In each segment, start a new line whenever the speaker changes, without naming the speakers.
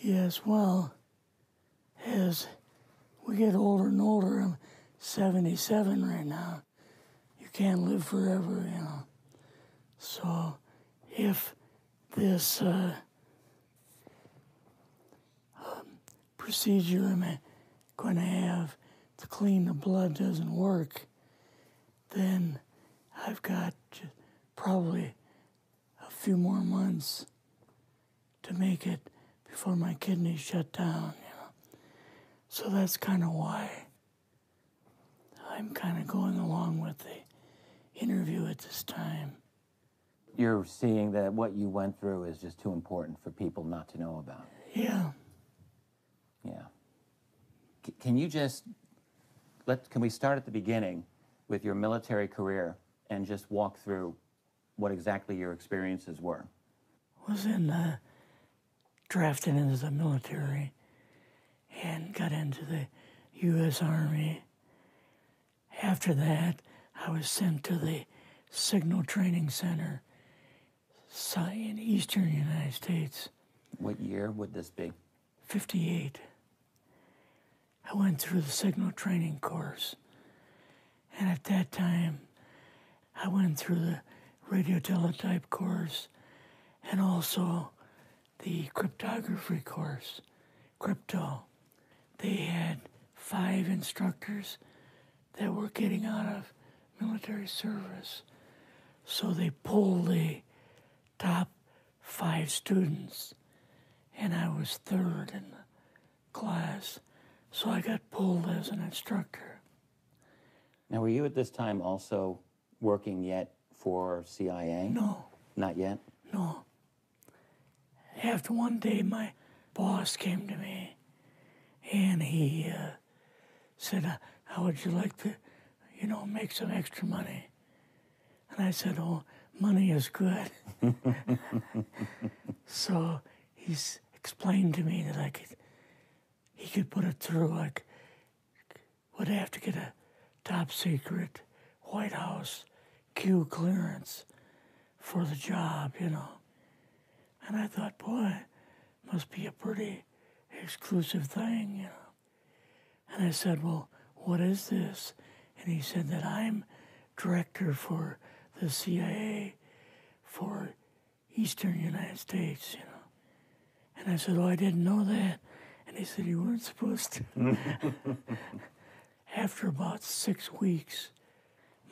Yes, well, as we get older and older, I'm 77 right now. You can't live forever, you know. So if this procedure I'm going to have to clean the blood doesn't work, then I've got probably a few more months to make it before my kidneys shut down, you know. So that's kind of why I'm kind of going along with the interview at this time.
You're seeing that what you went through is just too important for people not to know about.
Yeah.
Yeah. Can you just, can we start at the beginning with your military career and just walk through what exactly your experiences were?
Was drafted into the military and got into the U.S. Army. After that, I was sent to the Signal Training Center in eastern United States.
What year would this be?
58. I went through the Signal Training course. And at that time, I went through the radio teletype course and also the cryptography course, crypto. They had 5 instructors that were getting out of military service. So they pulled the top 5 students, and I was 3rd in the class. So I got pulled as an instructor.
Now, were you at this time also working yet for CIA?
No.
Not yet?
No. After one day, my boss came to me, and he said, how would you like to, make some extra money? And I said, oh, money is good. So he's explained to me that he could put it through, would have to get a top secret White House Q clearance for the job, And I thought, boy, must be a pretty exclusive thing, And I said, well, what is this? And he said that I'm director for the CIA for Eastern United States, And I said, oh, I didn't know that. And he said, you weren't supposed to. After about 6 weeks,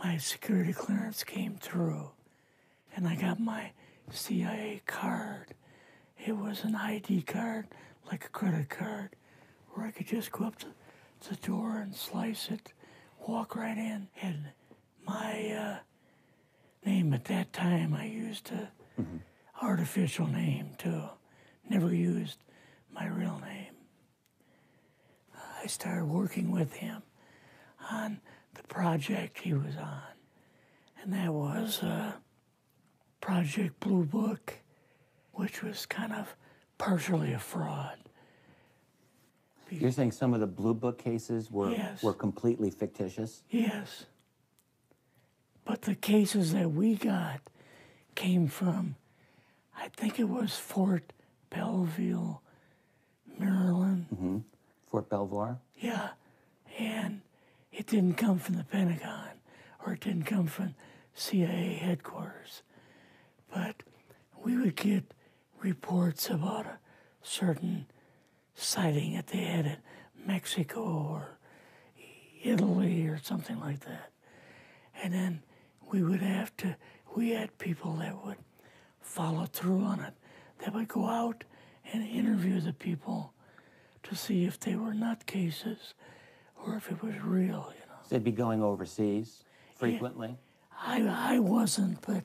my security clearance came through, and I got my CIA card. It was an ID card, like a credit card, where I could just go up to the door and slice it, walk right in. And my name at that time, I used a artificial name too. Never used my real name. I started working with him on the project he was on, and that was Project Blue Book, which was kind of partially a fraud.
You're saying some of the Blue Book cases were,
Yes.
were completely fictitious?
Yes. But the cases that we got came from, I think it was Fort Belvoir, Maryland.
Mm-hmm. Fort Belvoir?
Yeah. And it didn't come from the Pentagon, or it didn't come from CIA headquarters. But we would get reports about a certain sighting that they had in Mexico or Italy or something like that. And then we had people that would follow through on it, that would go out and interview the people to see if they were nutcases or if it was real,
So they'd be going overseas frequently?
Yeah, I wasn't, but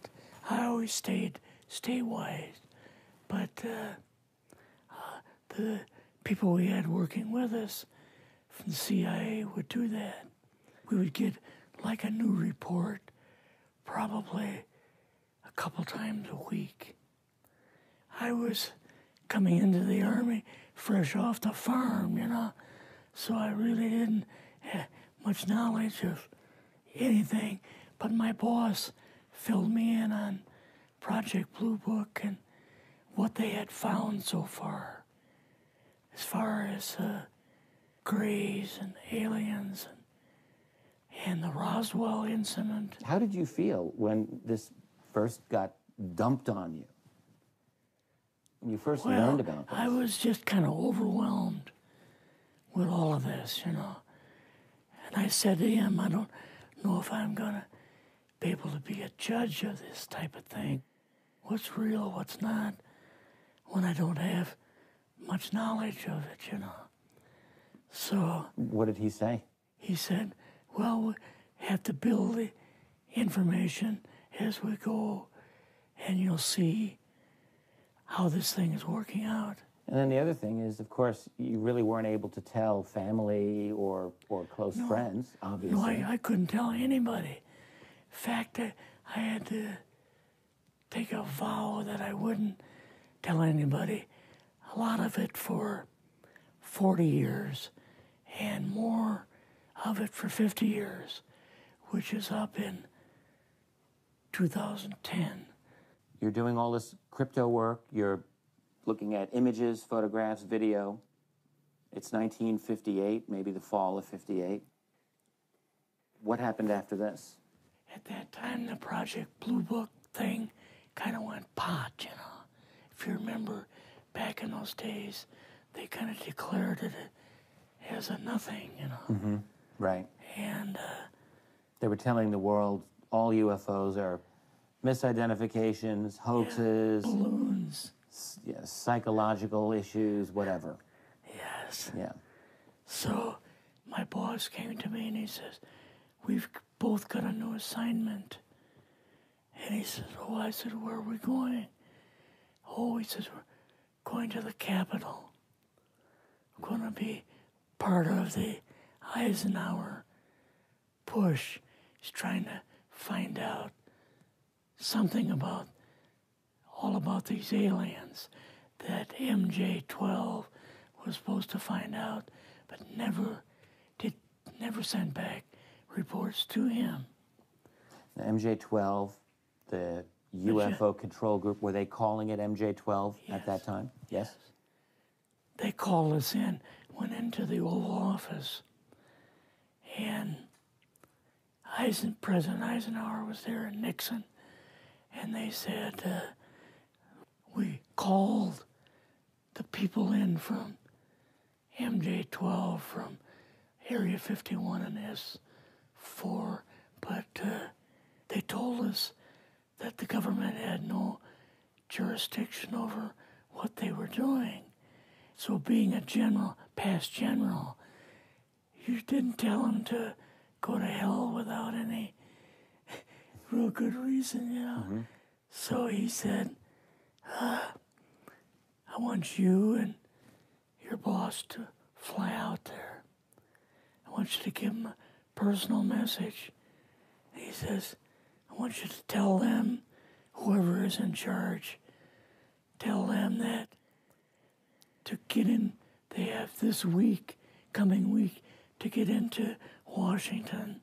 I always stayed statewide. But the people we had working with us from the CIA would do that. We would get like a new report probably a couple times a week. I was coming into the Army fresh off the farm, so I really didn't have much knowledge of anything, but my boss filled me in on Project Blue Book and what they had found so far. as far as grays and aliens and the Roswell incident.
How did you feel when this first got dumped on you? When you first learned about this?
I was just kind of overwhelmed with all of this, you know. And I said to him, I don't know if I'm going to be able to be a judge of this type of thing. What's real, what's not, when I don't have much knowledge of it, you know. So...
What did he say?
He said, well, we have to build the information as we go, and you'll see how this thing is working out.
And then the other thing is, of course, you really weren't able to tell family or close friends, obviously.
No, I couldn't tell anybody. In fact, I had to take a vow that I wouldn't tell anybody. A lot of it for 40 years, and more of it for 50 years, which is up in 2010.
You're doing all this crypto work. You're looking at images, photographs, video. It's 1958, maybe the fall of 58. What happened after this?
At that time, the Project Blue Book thing kind of went pot, you know. If you remember, back in those days, they kind of declared it as a nothing, you know.
Mm-hmm. Right.
And
they were telling the world all UFOs are misidentifications, hoaxes,
balloons,
psychological issues, whatever.
Yes.
Yeah.
So my boss came to me and he says, we've both got a new assignment. And he says, oh, I said, where are we going? Oh, he says, we're going to the Capitol. We're going to be part of the Eisenhower push. He's trying to find out something about, all about these aliens that MJ-12 was supposed to find out, but never sent back reports to him.
The MJ-12, the UFO control group, were they calling it MJ-12 at that time? Yes.
They called us in, went into the Oval Office, and President Eisenhower was there and Nixon, and they said, we called the people in from MJ-12 from Area 51 and S4, but they told us that the government had no jurisdiction over what they were doing. So being a general, past general, you didn't tell them to go to hell without any real good reason, you know. Mm-hmm. So he said, I want you and your boss to fly out there. I want you to give them a personal message. And he says, I want you to tell them, whoever is in charge, tell them that to get in, they have this week, coming week, to get into Washington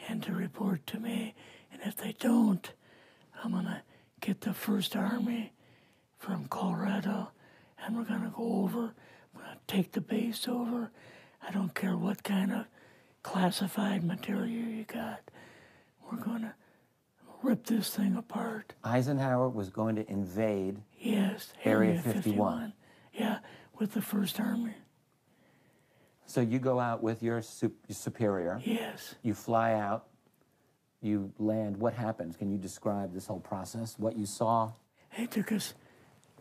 and to report to me. And if they don't, I'm going to get the First Army from Colorado, and we're going to go over, we're going to take the base over. I don't care what kind of classified material you got. We're going to rip this thing apart.
Eisenhower was going to invade
Area 51. Yeah, with the First Army.
So you go out with your superior.
Yes.
You fly out. You land. What happens? Can you describe this whole process, what you saw?
It took us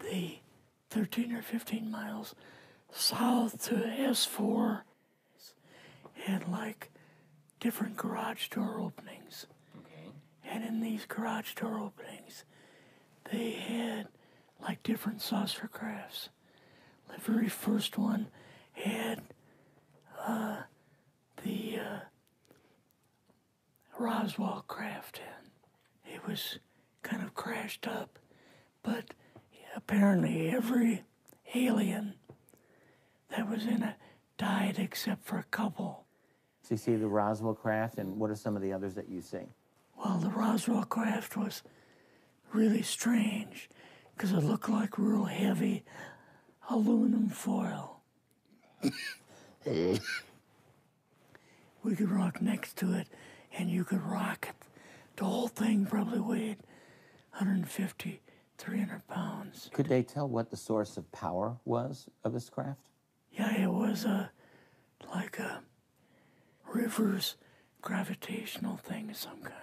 the 13 or 15 miles south to S4 and like different garage door openings. Okay. And in these garage door openings, they had like different saucer crafts. The very first one had the Roswell craft in. It was kind of crashed up, but apparently every alien that was in it died except for a couple.
So you see the Roswell craft, and what are some of the others that you see?
Well, the Roswell craft was really strange because it looked like real heavy aluminum foil. We could rock next to it, and you could rock it. The whole thing probably weighed 150, 300 pounds.
Could they tell what the source of power was of this craft?
Yeah, it was like a reverse gravitational thing of some kind.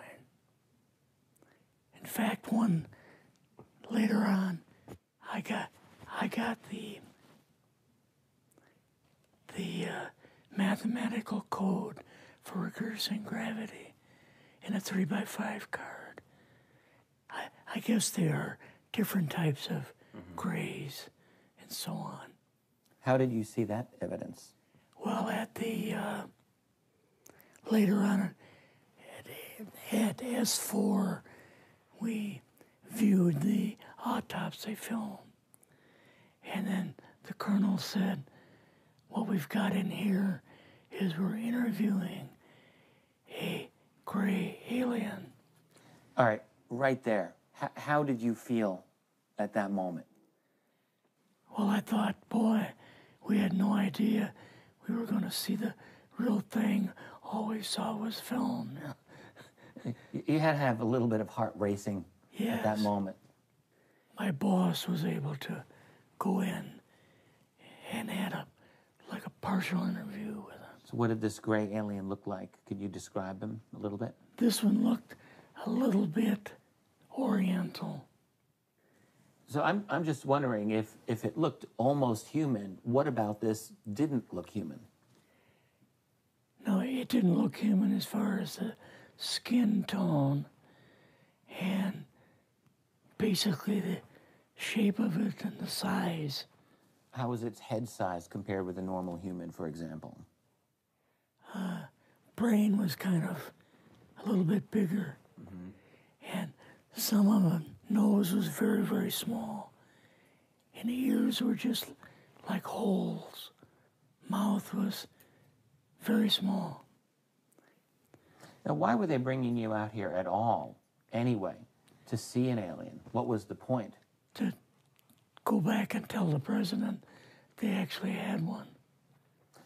In fact, one later on, I got the mathematical code for reversing gravity in a 3x5 card. I guess there are different types of grays and so on.
How did you see that evidence?
Well, at the later on at S4, we viewed the autopsy film, and then the colonel said, "What we've got in here is we're interviewing a gray alien."
All right, right there. How did you feel at that moment?
Well, I thought, boy, we had no idea we were going to see the real thing. All we saw was film.
You had to have a little bit of heart racing at that moment.
My boss was able to go in and had like a partial interview with him.
So what did this gray alien look like? Could you describe him a little bit?
This one looked a little bit oriental.
So I'm just wondering if it looked almost human, what about this didn't look human?
No, it didn't look human as far as the skin tone and basically the shape of it and the size.
How was its head size compared with a normal human, for example?
Brain was kind of a little bit bigger. And some of the nose was very, very small. And the ears were just like holes. Mouth was very small.
Now, why were they bringing you out here at all, anyway, to see an alien? What was the point?
To go back and tell the president they actually had one.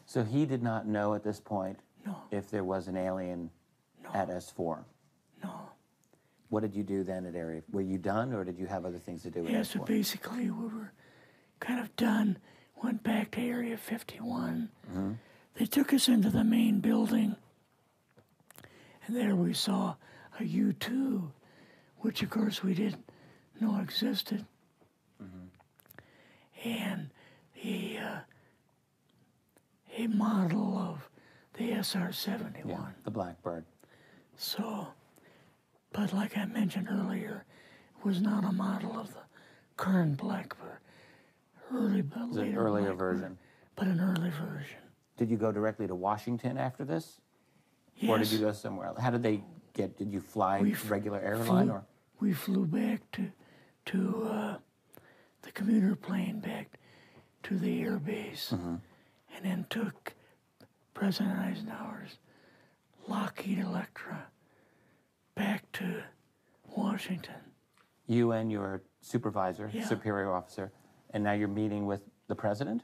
So he did not know at this point
No.
if there was an alien at S4?
No.
What did you do then at Area? Were you done, or did you have other things to do at
Yeah,
S4?
so basically we were kind of done, went back to Area 51. They took us into the main building, and there we saw a U-2, which of course we didn't know existed. And a model of the SR-71.
Yeah, the Blackbird.
So, but like I mentioned earlier, it was not a model of the current Blackbird.
It's an earlier version.
But an early version.
Did you go directly to Washington after this?
Yes.
Or did you go somewhere else? How did they get, did you fly regular airline? Or?
We flew back to the commuter plane back to the air base, and then took President Eisenhower's Lockheed Electra back to Washington.
You and your supervisor,
Yeah.
superior officer, and now you're meeting with the president?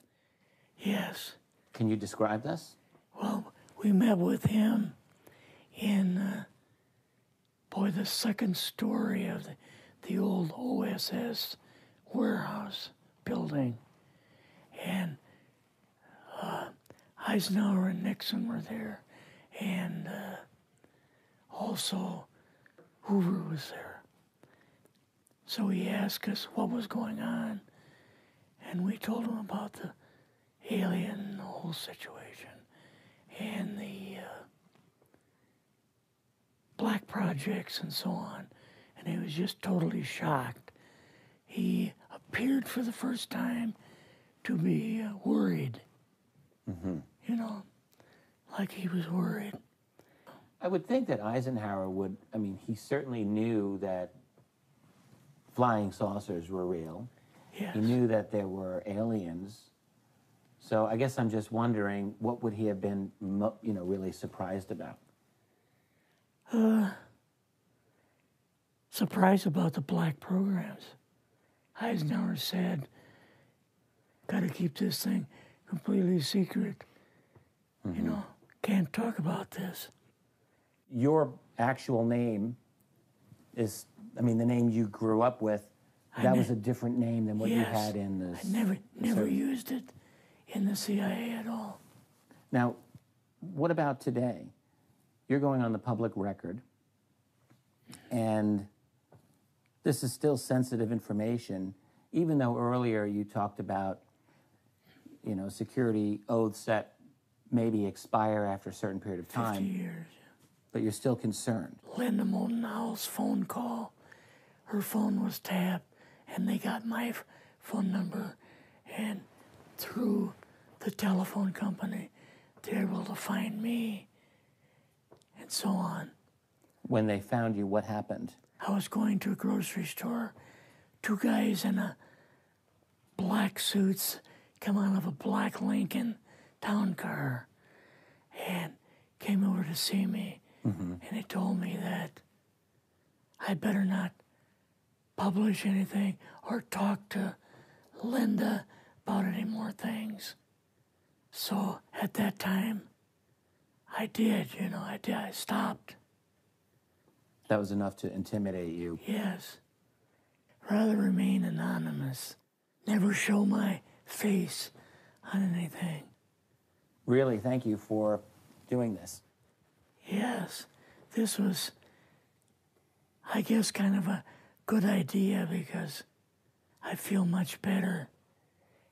Yes.
Can you describe this?
Well, we met with him in, the second story of the old OSS warehouse building. And Eisenhower and Nixon were there, and also Hoover was there. So he asked us what was going on, and we told him about the alien, the whole situation, and the black projects and so on. And he was just totally shocked. He appeared for the first time to be worried. You know, like he was worried.
I would think that Eisenhower would, he certainly knew that flying saucers were real.
Yes.
He knew that there were aliens. So I guess I'm just wondering, what would he have been, really surprised about?
Surprised about the black programs. Eisenhower said, got to keep this thing completely secret. You know, can't talk about this.
Your actual name is, I mean, the name you grew up with, that was a different name than what you had in the...
I never used it in the CIA at all.
Now, what about today? You're going on the public record, and this is still sensitive information, even though earlier you talked about, you know, security oaths that maybe expire after a certain period of time.
50 years.
But you're still concerned.
Linda Moldenhau's phone call, her phone was tapped, and they got my phone number, and through the telephone company, they were able to find me, and so on.
When they found you, what happened?
I was going to a grocery store. Two guys in a black suits come out of a black Lincoln town car and came over to see me. And they told me that I better not publish anything or talk to Linda about any more things. So at that time, I did, you know, I stopped.
That was enough to intimidate you.
Yes. Rather remain anonymous. Never show my face on anything.
Really, thank you for doing this.
Yes, this was, I guess, kind of a good idea because I feel much better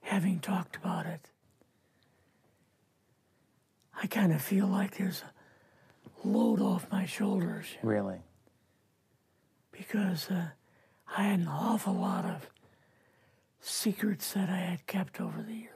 having talked about it. I kind of feel like there's a load off my shoulders.
Really?
Because I had an awful lot of secrets that I had kept over the years.